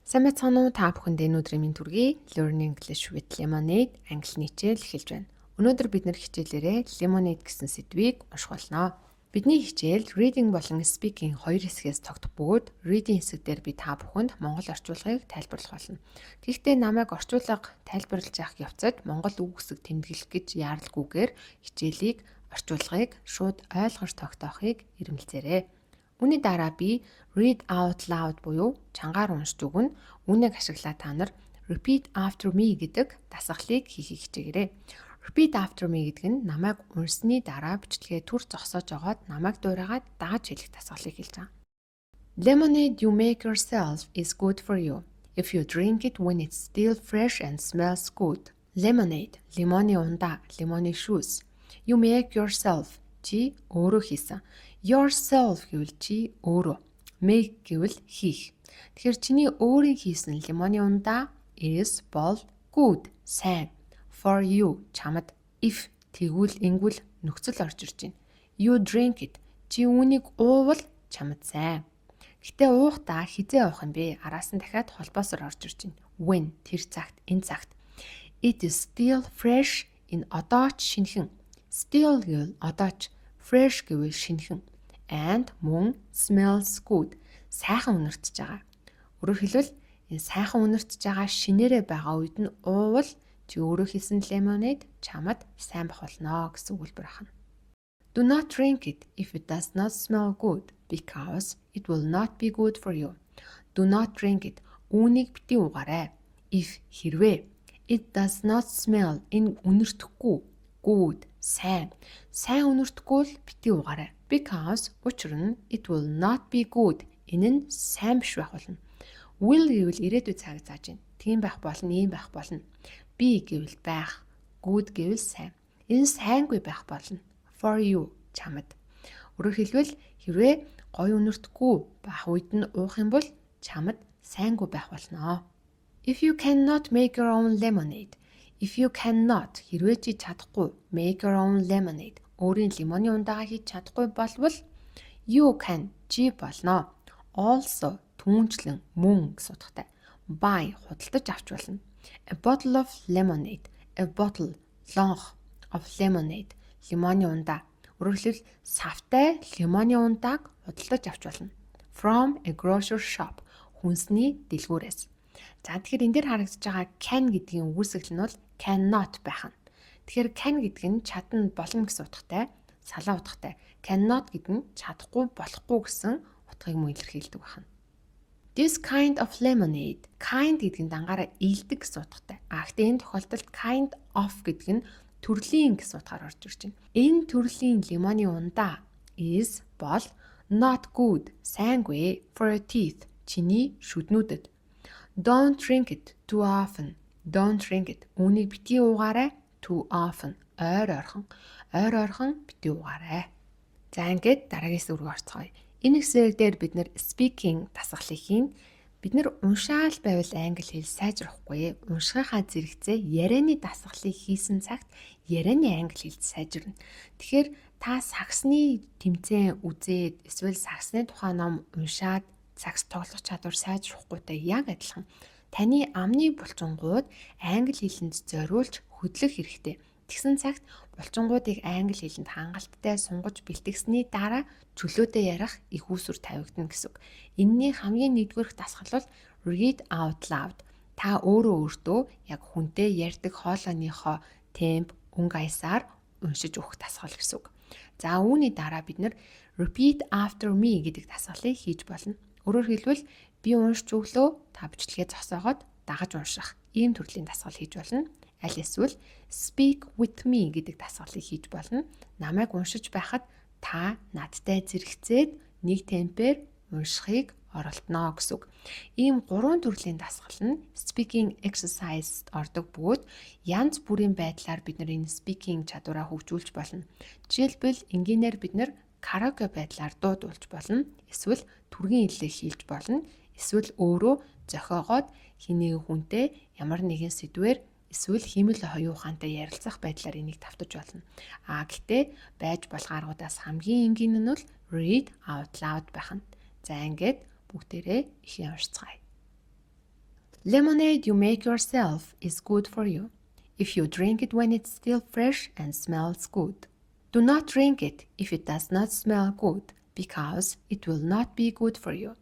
Сайн байцгаана уу та бүхэнд энэ өдрийн мэнд хүргэе. Learning English with Lemonade англи хичээл эхэлж байна. Өнөөдөр бид хичээлээрээ Lemonade гэсэн сэдвийг унших болно. Бидний хичээл reading болон speaking хоёр хэсгээс тогтох бөгөөд reading хэсэг дээр би та бүхэнд монгол орчуулгыг тайлбарлах болно. Гэхдээ намайг орчуулга тайлбарлаж явах явцад монгол үг хэсэг тэмдэглэх гэж яаралгүйгээр хичээлийг орчуулгыг шууд ойлгож тогтоохыг эрмэлзээрэй. Үүний дараа би read out loud буюу чангаар уншиж өгнө. Үүнийг ашиглаад та нар repeat after me гэдэг дасгалыг хийхийг хичээгээрэй. Repeat after me гэдэг нь намайг уншсны дараа бичлэгээ түр зогсоож агаад намайг дуурайгаад дааж хэлэх дасгалыг хэлж байгаа. Lemonade you make yourself is good for you. If you drink it when it's still fresh and smells good. Lemonade лимоны ундаа, лимоны шүүс. You make yourself чи өөрөө хийсэн. Yourself гэвэл чи өөрөө. Make гэвэл хийх. Тэгэхээр чиний өөрийн хийсэн лимоны ундаа is бол good сайн. For you чамд if тэгвэл ингүүл нөхцөл орж ирж байна. You drink it чи үүнийг уувал чамд сайн. Гэтэ уухтаа хизээ уух юм бэ? Араас нь дахиад холбоосоор орж ирж байна. When тэр цагт энэ цагт. It is still fresh in одоо ч шинэхэн. Still гэвэл одоо ч fresh гэвэл шинэхэн. And мөн smells good. Сайхан үнэртэж байгаа. Өөрөөр хэлбэл энэ сайхан үнэртэж байгаа шинээрээ байгаа үед нь уувал чи өөрөө хийсэн lemonade чамд сайн бах болно гэсэн үгэлбэр ахна. Do not drink it if it does not smell good because it will not be good for you. Do not drink it. Үүнийг бити уугаарай. If хэрвээ it does not smell энэ үнэртэхгүй good сайн. Сайн үнэртэхгүй л бити уугаарай. Because учир нь it will not be good. Энэ нь сайн биш байх болно. Will гэвэл ирээдүйд цаг зааж байна. Тийм байх болно, ийм байх болно. Be гэвэл байх, good гэвэл сайн. Энэ сайнгүй байх болно. For you чамд. Өөрөөр хэлбэл хэрвээ гоё үнэртэхгүй байх үед нь уух юм бол чамд сайнгүй байх болно. If you cannot make your own lemonade. If you cannot хэрвээ чи чадахгүй make your own lemonade. Өөрийн лимоны ундаагаа хийж чадахгүй болвол you can чи болно. Also түүнчлэн мөн гэсэн утгатай. Buy худалдаж авч болно. A bottle of lemonade. A bottle лонх of lemonade. Лимоны ундаа. Өөрөөр хэлбэл савтай лимоны ундааг худалдаж авч болно. From a grocery shop. Хүнсний дэлгүүрээс. За тэгэхээр энэ дээр харагдаж байгаа can гэдгийн үүсгэл нь бол cannot байх нь. Тэгэхээр can гэдэг нь чадна болно гэсэн утгатай, салаа утгатай. Cannot гэдэг нь чадахгүй болохгүй гэсэн утгыг мөн илэрхийлдэг байна. This kind of lemonade. Kind гэдэг нь дангаараа ийдэг гэсэн утгатай. Гэхдээ энэ тохиолдолд kind of гэдэг нь төрлийн гэсэн утгаар орж ирж байна. Энэ төрлийн лимоны ундаа is бол not good сайнгүй for your teeth чиний шүднүүдэд. Don't drink it too often. Don't drink it. Үүнийг бити уугаарай. Too often. Ойр ойрхон бити уугаарай. За ингээд дараагийн хэсэг рүү орцгоё. Энэ хэсэг дээр бид нэр speaking дасгалыг хийн. Бид нэр уншаал байвал англи хэл сайжрахгүй. Уншихаа зэрэгцээ ярианы дасгалыг хийсэн цагт ярианы англи хэлд сайжирна. Тэгэхээр та сагсны тэмцээн үзээд эсвэл сагсны тухай ном уншаад сагс тоглох чадвар сайжрахгүйтэй яг адилхан. Таны амны булчингууд англи хэлэнд зориулж хөдлөх хэрэгтэй. Тэгсэн цагт булчингуудыг англи хэлэнд хангалттай сунгаж бэлтгэсний дараа чөлөөтэй ярих их үүсвэр тавигдана гэсэн. Энэний хамгийн нэгдүгээрх дасгал бол read out loud. Та өөртөө яг хүнтэй ярьдаг хоолойныхоо темп, өнгө аясаар уншиж өгөх дасгал гэсэн. За үүний дараа бид нэр repeat after me гэдэг дасгалыг хийж болно. Өөрөөр хэлбэл би уншиж өглөө та бичлэгээ зогсоогоод дагаж унших. Ийм төрлийн дасгал хийж болно. Аль эсвэл speak with me гэдэг дасгалыг хийж болно. Намайг уншиж байхад та надтай зэрэгцээд нэг темпээр уншихыг оролдоно гэсэн. Ийм гурван төрлийн дасгал нь speaking exercise ордог бөгөөд янз бүрийн байдлаар бид нар энэ speaking чадвараа хөгжүүлж болно. Жишээлбэл энгийнээр бид нар караоке байдлаар дуудуулж болно. Эсвэл түргийн хэллэг хийлж болно. Эсвэл өөрөө зохиогоод хэнийг хүнтэй ямар нэгэн сэдвээр эсвэл химэл хоёухантай ярилцах байдлаар энийг давтаж болно. Гэхдээ байж болох аргуудаас хамгийн энгийн нь бол read out loud байх нь. За ингээд бүгдээрээ их уншицгаая. Lemonade you make yourself is good for you. If you drink it when it's still fresh and smells good. Do not drink it if it does not smell good, because it will not be good for you.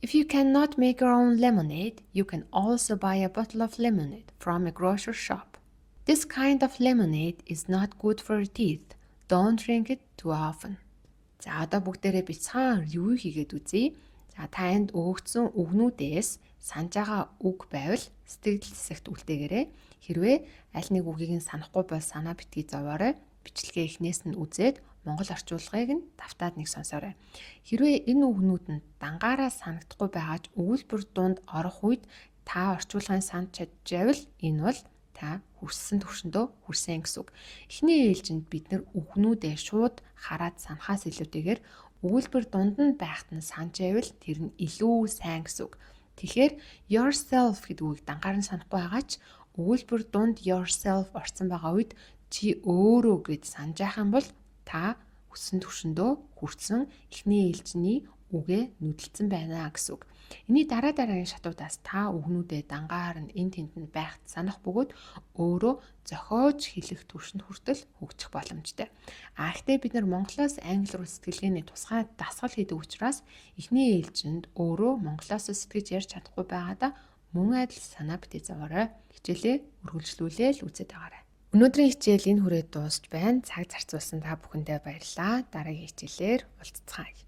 If you cannot make your own lemonade, you can also buy a bottle of lemonade from a grocery shop. This kind of lemonade is not good for your teeth. Don't drink it too often. За одоо бүгдээрээ бяцхан ревю хийгээд үзье. За танд өгөгдсөн үгнүүдээс санаж байгаа үг байвал сэтгэл хэсэгт үлдээгээрэй. Хэрвээ аль нэг үгийг нь санахгүй бол санаа битгий зовоорой. Бичлэгээ эхнээс нь үзээд монгол орчуулгыг нь давтаад нэг сонсоорой. Хэрвээ энэ үгнүүд нь дангаараа санагдахгүй байгаач өгүүлбэр дунд орох үед та орчуулгын санд чаджайвал энэ бол та хүссэн төвшөндөө хүрсэн гэсэн үг. Эхний ээлжинд бид нар үгнүүдээ шууд хараад санахаас илүүтэйгээр өгүүлбэр дунд нь байхад нь санаж байвал тэр нь илүү сайн гэсэн үг. Тэгэхээр yourself гэдэг үгийг дангаар нь санахгүй байгаач өгүүлбэр дунд yourself орсон байгаа үед чи өөрөө гэд санаж байх юм бол та хүссэн төвшөндөө хүрсэн эхний ээлжний үгээ нүдэлцэн байна гэсэн үг. Эний дараагийн шатуудаас та үгнүүдээ дангаар нь энд тэнд нь байхад санах бөгөөд өөрөө зохиож хэлэх түвшинд хүртэл хөгжих боломжтой. Гэхдээ бид нар монголоос англи руу сэтгэлгээний тусгай дасгал хийдэг учраас эхний ээлжинд өөрөө монголоос сэтгэж ярьж чадахгүй байгаадаа мөн адил санаа битээ зовоорой. Хичээлээ үргэлжлүүлээл үзээд байгаарай. Өнөөдрийн хичээл энэ хүрээд дуусч байна. Цаг зарцуулсан та бүхэндээ баярлалаа. Дараагийн хичээлээр уулзцгаая.